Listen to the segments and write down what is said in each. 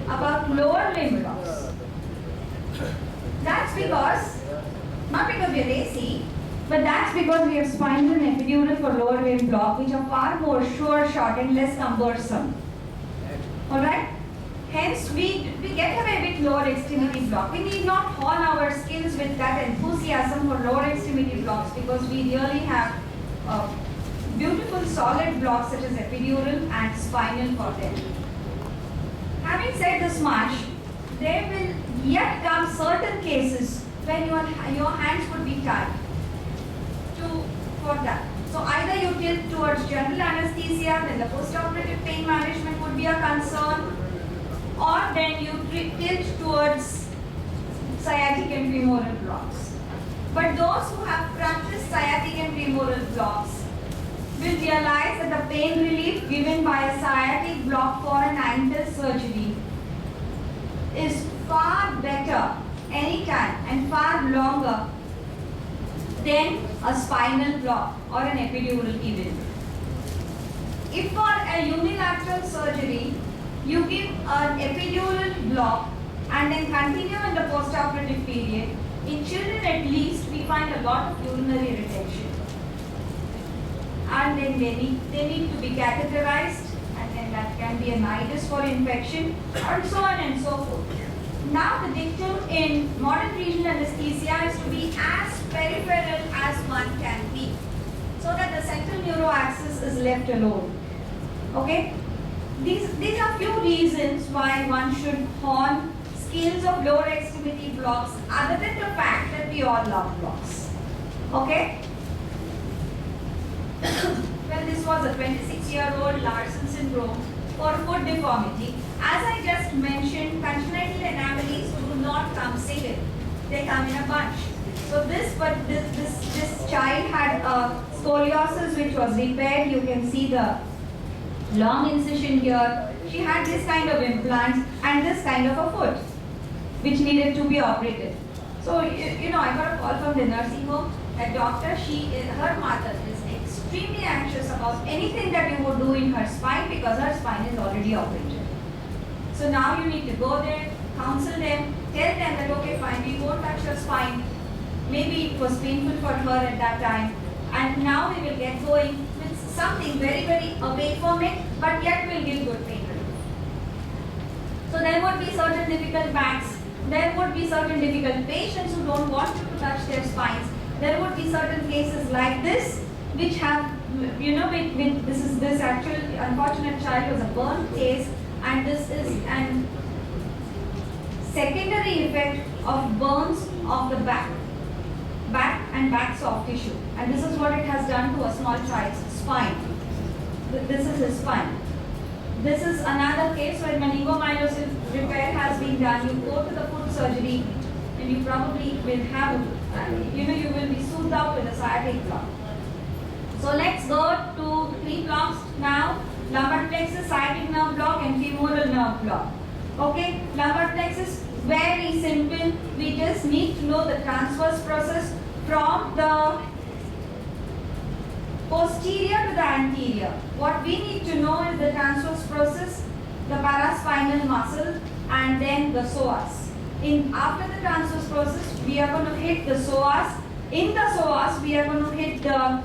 about lower limb blocks. That's because, not because we are lazy, but that's because we have spinal and epidural for lower limb block, which are far more sure shot and less cumbersome. Alright? Hence, we get away with lower extremity block. We need not hone our skills with that enthusiasm for lower extremity blocks because we really have beautiful solid blocks such as epidural and spinal for them. Having said this much, there will yet come certain cases when your hands would be tied for that. So either you tilt towards general anesthesia, then the postoperative pain management would be a concern, or then you tilt towards sciatic and femoral blocks. But those who have practiced sciatic and femoral blocks will realize that the pain relief given by a sciatic block for an ankle surgery is far better anytime and far longer than a spinal block or an epidural even. If for a unilateral surgery you give an epidural block and then continue in the postoperative period, in children at least we find a lot of urinary retention. And then they need to be catheterized, and then that can be a nidus for infection, and so on and so forth. Now the dictum in modern regional anesthesia is to be as peripheral as one can be, so that the central neuroaxis is left alone. Okay? These are few reasons why one should hone skills of lower extremity blocks other than the fact that we all love blocks. Okay? Well, this was a 26-year-old Larsen syndrome for foot deformity. As I just mentioned, congenital anomalies do not come single. They come in a bunch. So this child had a scoliosis which was repaired. You can see the long incision here. She had this kind of implants and this kind of a foot which needed to be operated. So, I got a call from the nursing home. A doctor, her mother is extremely anxious about anything that you would do in her spine because her spine is already operated. So now you need to go there, counsel them, tell them that okay fine, we won't touch her spine. Maybe it was painful for her at that time, and now we will get going with something very, very away from it, but yet will give good pain relief. So there would be certain difficult backs, there would be certain difficult patients who don't want you to touch their spines. There would be certain cases like this, which have, this actual unfortunate child was a burn case, and this is an secondary effect of burns of the back and back soft tissue. And this is what it has done to a small child's spine. This is his spine. This is another case where meningomyelin repair has been done. You go to the foot surgery and you probably will have, you will be soothed out with a sciatic block. So let's go to 3 blocks now. Lumbar plexus, sciatic nerve block and femoral nerve block. Okay, lumbar plexus, very simple. We just need to know the transverse process from the posterior to the anterior. What we need to know is the transverse process, the paraspinal muscle, and then the psoas. After the transverse process, we are going to hit the psoas. In the psoas, we are going to hit the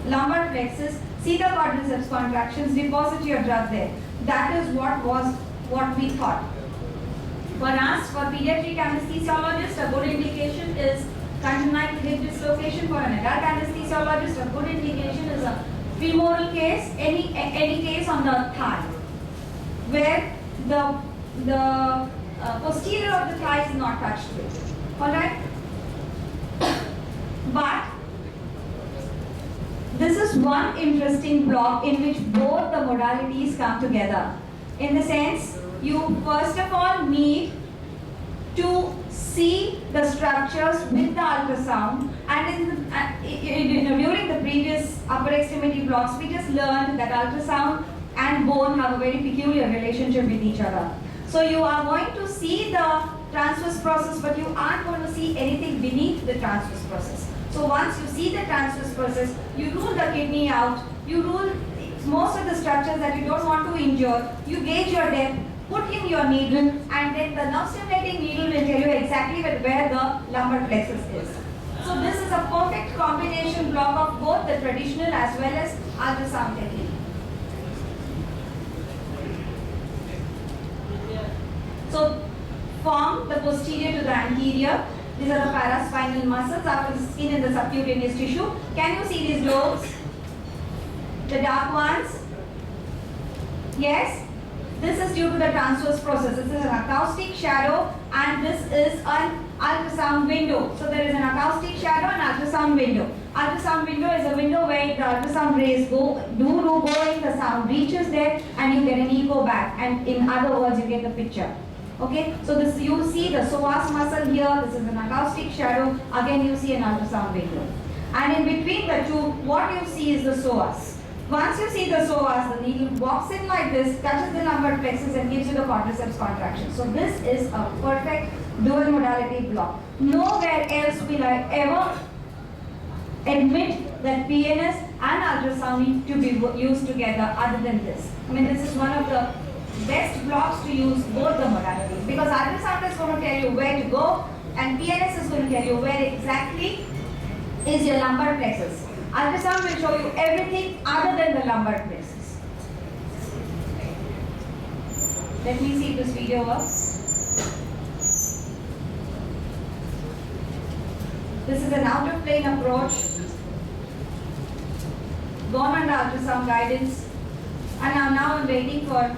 lumbar plexus. See the quadriceps contractions, deposit your drug there. That is what we thought. For us, for pediatric anesthesiologist, a good indication is congenital hip dislocation. For an adult anesthesiologist, a good indication is a femoral case, any case on the thigh, where the posterior of the thigh is not touched with. Alright? But this is one interesting block in which both the modalities come together. In the sense, you first of all need to see the structures with the ultrasound, and during the previous upper extremity blocks, we just learned that ultrasound and bone have a very peculiar relationship with each other. So you are going to see the transverse process, but you aren't going to see anything beneath the transverse process. So once you see the transverse process, you rule the kidney out, you rule most of the structures that you don't want to injure, you gauge your depth, put in your needle, and then the nerve stimulating needle will tell you exactly where the lumbar plexus is. So this is a perfect combination block of both the traditional as well as ultrasound technique. So from the posterior to the anterior, these are the paraspinal muscles after the skin in the subcutaneous tissue. Can you see these lobes? The dark ones? Yes? This is due to the transverse process. This is an acoustic shadow and this is an ultrasound window. So there is an acoustic shadow and ultrasound window. Ultrasound window is a window where the ultrasound rays go in, the sound reaches there and you get an echo back, and in other words you get the picture. Okay, so this you see the psoas muscle here, this is an acoustic shadow, again you see an ultrasound window. And in between the two, what you see is the psoas. Once you see the psoas, the needle walks in like this, touches the lumbar plexus and gives you the quadriceps contraction. So this is a perfect dual modality block. Nowhere else will I ever admit that PNS and ultrasound need to be used together other than this. I mean, this is one of the best blocks to use both the modalities, because ultrasound is going to tell you where to go and PNS is going to tell you where exactly is your lumbar plexus. Ultrasound will show you everything other than the lumbar plexus. Let me see if this video works. This is an out of plane approach, gone under ultrasound guidance, and now I'm waiting for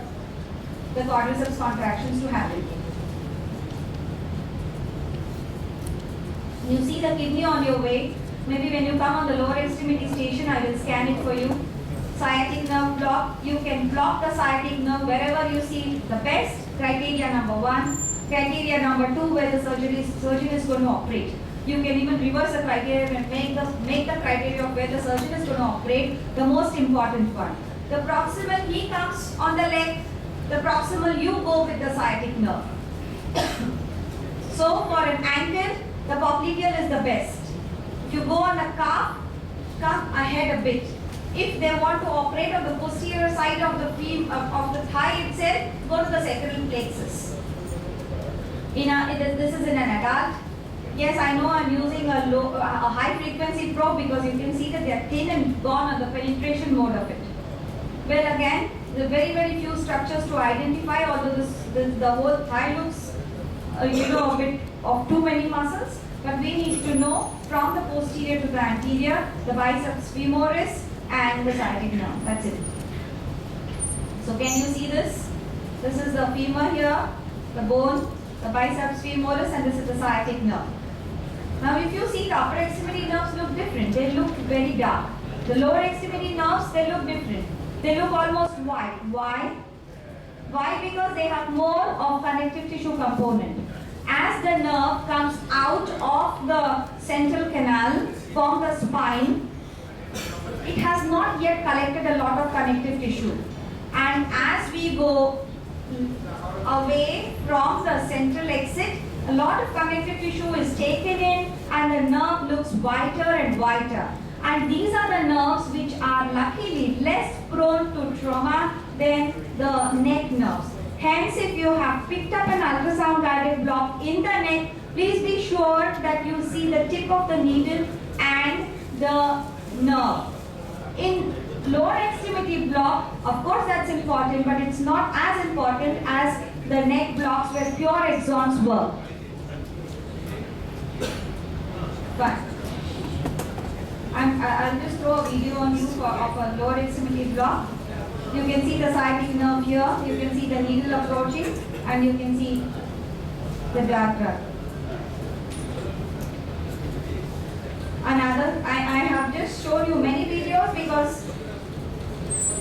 the quadriceps contractions to happen. You see the kidney on your way. Maybe when you come on the lower extremity station, I will scan it for you. Sciatic nerve block. You can block the sciatic nerve wherever you see the best. Criteria number 1. Criteria number 2, where the surgeon is going to operate. You can even reverse the criteria and make the criteria of where the surgeon is going to operate the most important one. The proximal, he comes on the leg. The proximal, you go with the sciatic nerve. So for an ankle, the popliteal is the best. If you go on the calf, come ahead a bit. If they want to operate on the posterior side of the thigh itself, go to the sacral plexus. This is in an adult. Yes, I know I'm using a high frequency probe because you can see that they are thin and gone on the penetration mode of it. Well, again, there are very, very few structures to identify, although the whole thigh looks, a bit of too many muscles. But we need to know from the posterior to the anterior, the biceps femoris and the sciatic nerve. That's it. So can you see this? This is the femur here, the bone, the biceps femoris, and this is the sciatic nerve. Now if you see, the upper extremity nerves look different. They look very dark. The lower extremity nerves, they look different. They look almost white. Why? Why? Because they have more of connective tissue component. As the nerve comes out of the central canal from the spine, it has not yet collected a lot of connective tissue. And as we go away from the central exit, a lot of connective tissue is taken in and the nerve looks whiter and whiter. And these are the nerves which are luckily less prone to trauma than the neck nerves. Hence, if you have picked up an ultrasound guided block in the neck, please be sure that you see the tip of the needle and the nerve. In lower extremity block, of course that's important, but it's not as important as the neck blocks where pure axons work. Fine. I'll just throw a video on you of a lower extremity block. You can see the sciatic nerve here, you can see the needle approaching, and you can see the diaphragm. I have just shown you many videos because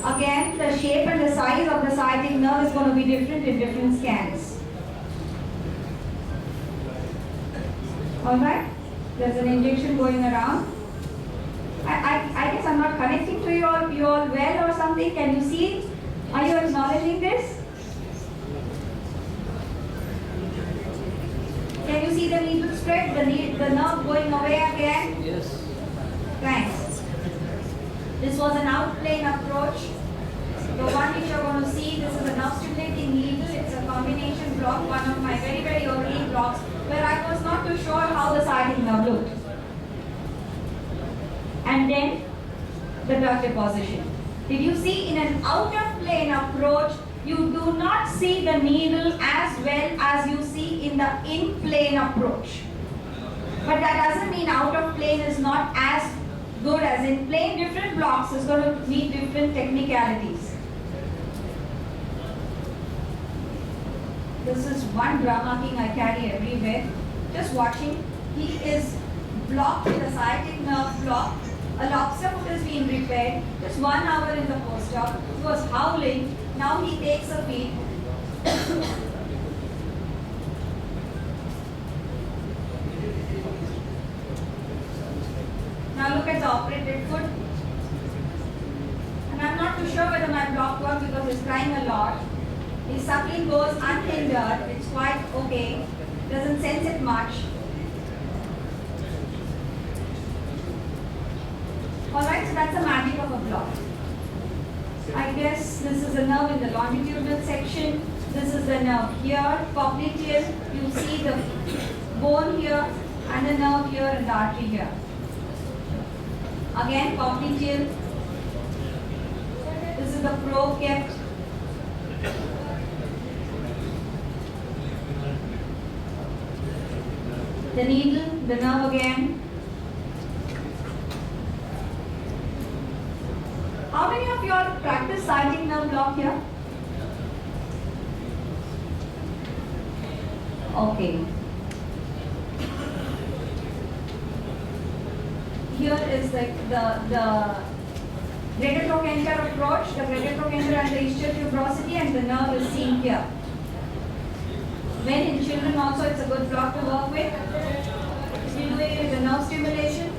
again the shape and the size of the sciatic nerve is going to be different in different scans. Alright, there's an injection going around. I guess I'm not connecting to you all well or something. Can you see? Are you acknowledging this? Can you see the needle spread, the nerve going away again? Yes. Thanks. This was an outplane approach. The one which you're going to see, this is a nerve stimulating needle. It's a block, one of my very, very early blocks, where I was not too sure how the sciatic nerve looked. And then the drug deposition. Did you see in an out of plane approach, you do not see the needle as well as you see in the in plane approach. But that doesn't mean out of plane is not as good as in plane. Different blocks is going to need different technicalities. This is one drama king I carry everywhere. Just watching. He is blocked with a sciatic nerve block. A lobster foot is being repaired. Just 1 hour in the post-op. He was howling. Now he takes a feed. Now look at the operated foot. And I'm not too sure whether my block works because he's crying a lot. His suckling goes unhindered. It's quite okay. Doesn't sense it much. Alright, so that's the magic of a block. I guess this is a nerve in the longitudinal section. This is the nerve here, popliteal. You see the bone here and the nerve here and the artery here. Again, popliteal. This is the probe kept. The needle, the nerve again. How many of you all practice sciatic nerve block here? Okay. Here is like the greater trochanter approach, the greater trochanter and the ischial tuberosity, and the nerve is seen here. When in children also it's a good block to work with. If you do it with a nerve stimulation,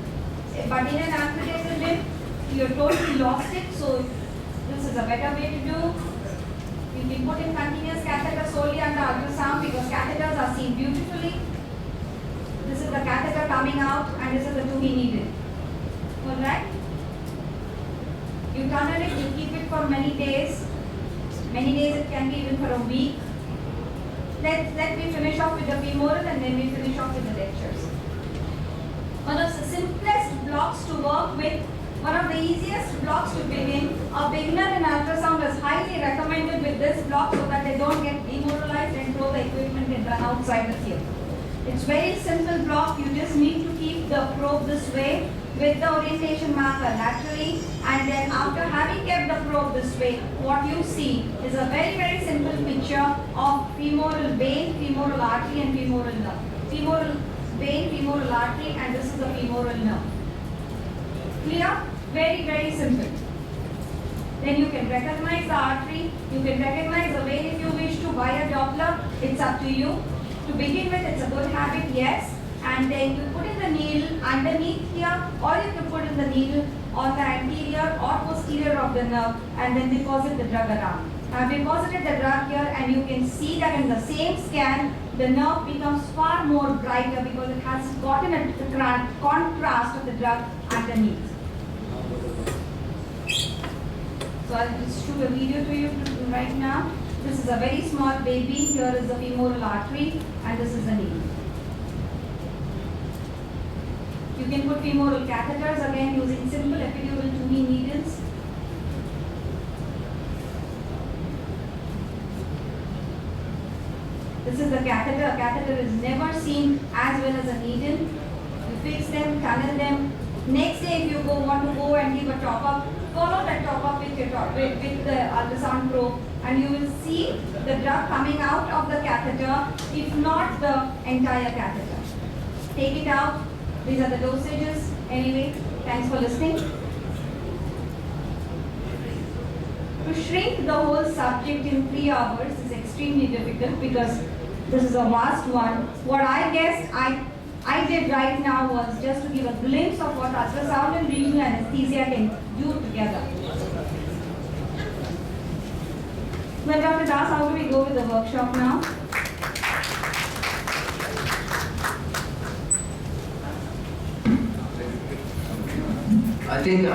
but in an amputated limb, you totally lost it, so this is a better way to do. You can put in continuous catheter solely under ultrasound because catheters are seen beautifully. This is the catheter coming out and this is the two he needed. Alright? You tunnel it, you keep it for many days. Many days it can be even for a week. Let me finish off with the femoral and then we finish off with the lectures. One of the simplest blocks to work with, one of the easiest blocks to begin. A beginner in ultrasound is highly recommended with this block so that they don't get demoralized and throw the equipment and run outside the theatre. It's very simple block. You just need to keep the probe this way with the orientation marker laterally, and then after having kept the probe this way, what you see is a very, very simple picture of femoral vein, femoral artery and femoral nerve. Femoral vein, femoral artery, and this is the femoral nerve. Clear? Very, very simple. Then you can recognize the artery, you can recognize the vein if you wish to via Doppler. It's up to you. To begin with, it's a good habit, yes. And then you put in the needle underneath here, or you can put in the needle on the anterior or posterior of the nerve and then deposit the drug around. I've deposited the drug here and you can see that in the same scan, the nerve becomes far more brighter because it has gotten a contrast of the drug underneath. So I'll just shoot a video to you right now. This is a very small baby. Here is the femoral artery and this is the needle. You can put femoral catheters again using simple epidural 2V needles. This is the catheter. A catheter is never seen as well as a needle. You fix them, tunnel them. Next day if you want to go and give a top-up, follow that top-up with the ultrasound probe and you will see the drug coming out of the catheter, if not the entire catheter. Take it out. These are the dosages. Anyway, thanks for listening. To shrink the whole subject in 3 hours is extremely difficult because this is a vast one. What I guessed I did right now was just to give a glimpse of what ultrasound and regional anesthesia can do together. Well, Dr. Das, how do we go with the workshop now? I think